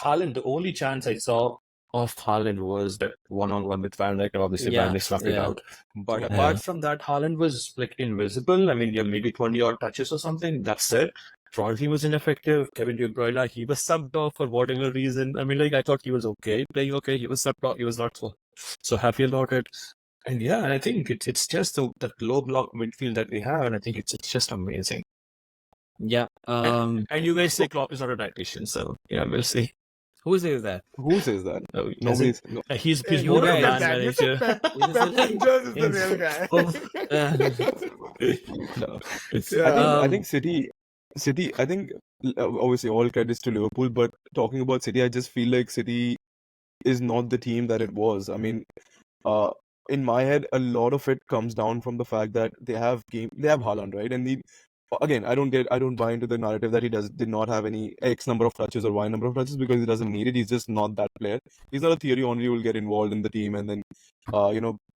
Haaland, the only chance I saw of Haaland was that one-on-one with Van Dijk, and obviously Van Yeah, Dijk snuffed it yeah, out. But yeah. apart from that, Haaland was like invisible. I mean, yeah, maybe 20 odd touches or something. That's it. Rodri was ineffective. Kevin De Bruyne, he was subbed off for whatever reason. I mean, like, I thought he was okay, playing okay. He was subbed off. He was not so happy about it. And yeah, and I think it's just that low block midfield that we have, and I think it's just amazing. Yeah. And you guys say Klopp is not a dietitian, so yeah, we'll see. Who says that? Who says that? Nobody's. No. He's You more of a guys. man manager. Pep Rangers is the real guy. No. Yeah. I think City. I think obviously all credits to Liverpool, but talking about City, I just feel like City is not the team that it was. I mean, in my head, a lot of it comes down from the fact that they have Haaland, right? And again, I don't buy into the narrative that he did not have any X number of touches or Y number of touches, because he doesn't need it. He's just not that player. He's not a Thierry Henry who will get involved in the team and then,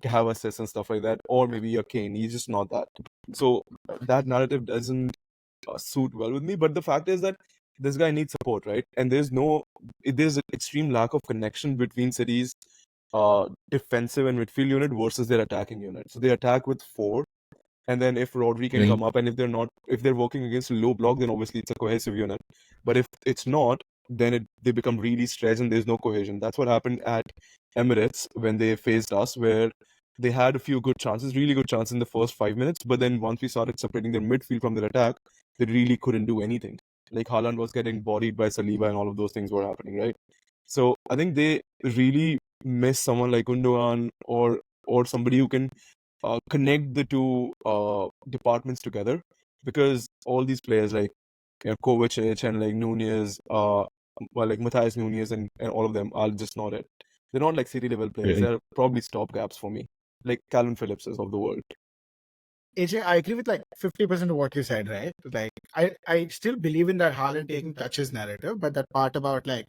have assists and stuff like that, or maybe a Kane. He's just not that. So that narrative doesn't suit well with me. But the fact is that this guy needs support, right? And there's an extreme lack of connection between City's defensive and midfield unit versus their attacking unit. So they attack with 4, and then if Rodri can come up, and if they're working against a low block, then obviously it's a cohesive unit. But if it's not, then they become really stretched and there's no cohesion. That's what happened at Emirates when they faced us, where they had a few good chances, really good chances in the first 5 minutes, but then once we started separating their midfield from their attack, they really couldn't do anything. Like Haaland was getting bodied by Saliba and all of those things were happening, right? So I think they really miss someone like Gundogan or somebody who can connect the two departments together, because all these players like Kovacic and like Nunez, like Matthias Nunez and all of them are just not it. They're not like City level players. Really? They're probably stopgaps for me, like Calvin Phillipses of the world. AJ, I agree with like 50% of what you said, right? Like, I still believe in that Haaland taking touches narrative, but that part about like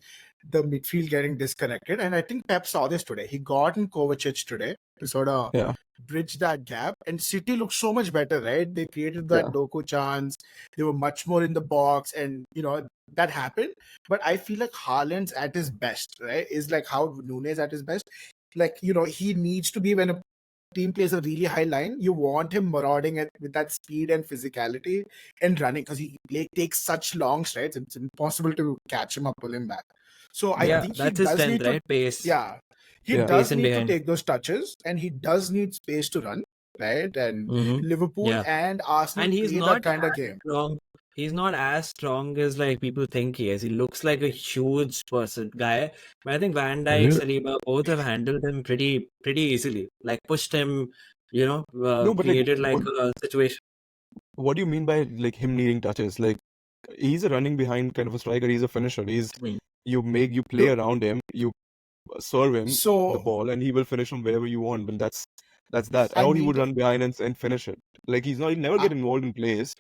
the midfield getting disconnected, and I think Pep saw this today. He got in Kovacic today to sort of bridge that gap, and City looked so much better, right? They created that Doku chance. They were much more in the box, and that happened. But I feel like Haaland's at his best, right? Is like how Nunes at his best. Like, he needs to be when a team plays a really high line, you want him marauding with that speed and physicality and running, because he takes such long strides. It's impossible to catch him or pull him back. So I think that's he his does strength, need to, right? Pace. yeah, he Yeah. does Pace and need to behind. take those touches, and he does need space to run, right? And Liverpool and Arsenal And he's play not that kind of as game. strong. He's not as strong as like people think he is. He looks like a huge guy. But I think Van Dijk, Saliba, both have handled him pretty easily. Like pushed him, No, but created like a situation. what do you mean by like him needing touches? Like, he's a running behind kind of a striker. He's a finisher. You play around him, you serve him the ball, and he will finish from wherever you want. But that's that. Or he would run behind and finish it. Like he'll never get involved in plays.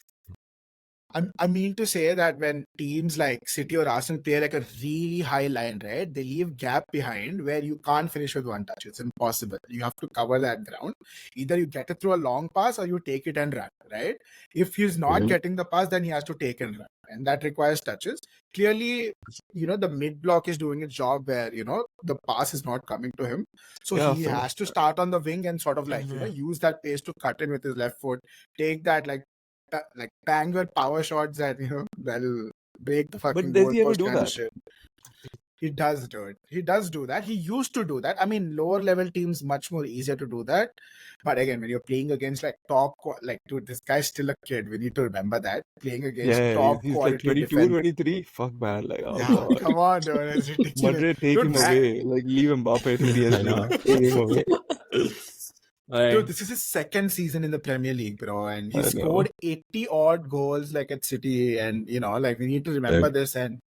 I mean to say that when teams like City or Arsenal play like a really high line, right, they leave gap behind where you can't finish with one touch. It's impossible. You have to cover that ground. Either you get it through a long pass or you take it and run, right? If he's not getting the pass, then he has to take and run. And that requires touches. Clearly, the mid block is doing its job where, the pass is not coming to him. So he has to start on the wing and sort of like, use that pace to cut in with his left foot, take that like banger power shots that that'll break the fucking But does he ever goalpost do kind of that? shit. He does do it. He does do that. He used to do that. I mean, lower level teams much more easier to do that. But again, when you're playing against like dude, this guy's still a kid. We need to remember that playing against top he's like quality 22, defense. 23. Fuck, man. Like, oh Yeah, God. come on, dude. It's ridiculous. Madrid, take Dude, him man. away. Like, leave Mbappe to PSG. Take him away. Dude, this is his second season in the Premier League, bro, and he I know. scored 80 odd goals like at City, and like we need to remember this. And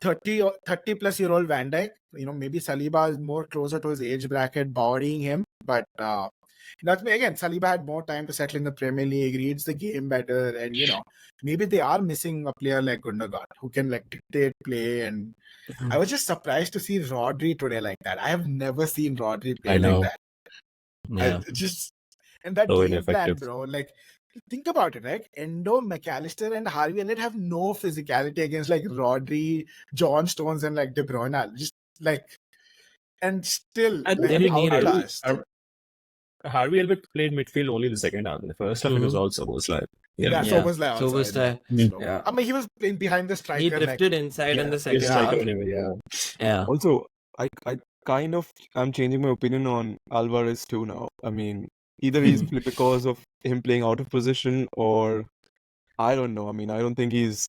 30 plus year old Van Dijk, maybe Saliba is more closer to his age bracket, bodying him, but that's again, Saliba had more time to settle in the Premier League, reads the game better, and maybe they are missing a player like Gundogan who can like dictate play. And I was just surprised to see Rodri today like that. I have never seen Rodri play like that. Yeah. And that So game plan, ineffective. bro. Like think about it, right? Endo, McAllister, and Harvey Elliott have no physicality against like Rodri, John Stones, and like De Bruyne. Just like, and still I like They don't need it. outclassed. Harvey Elliott played midfield only the second half. In the first half, it was also like, Yeah, so was like So was outside. yeah. I mean, he was playing behind the striker. He like, drifted inside in the he's second like half. anyway, yeah. Yeah. Also, I kind of am changing my opinion on Alvarez too now. I mean, either he's because of him playing out of position, or I don't know. I mean, I don't think he's.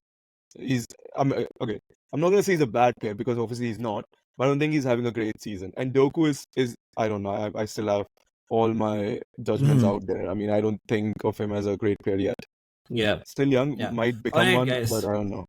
Okay. I'm not gonna say he's a bad player because obviously he's not. But I don't think he's having a great season. And Doku is I don't know. I still have all my judgments out there. I mean, I don't think of him as a great player yet. Yeah. Still young, Yeah. might become Alright, one, guys. but I don't know.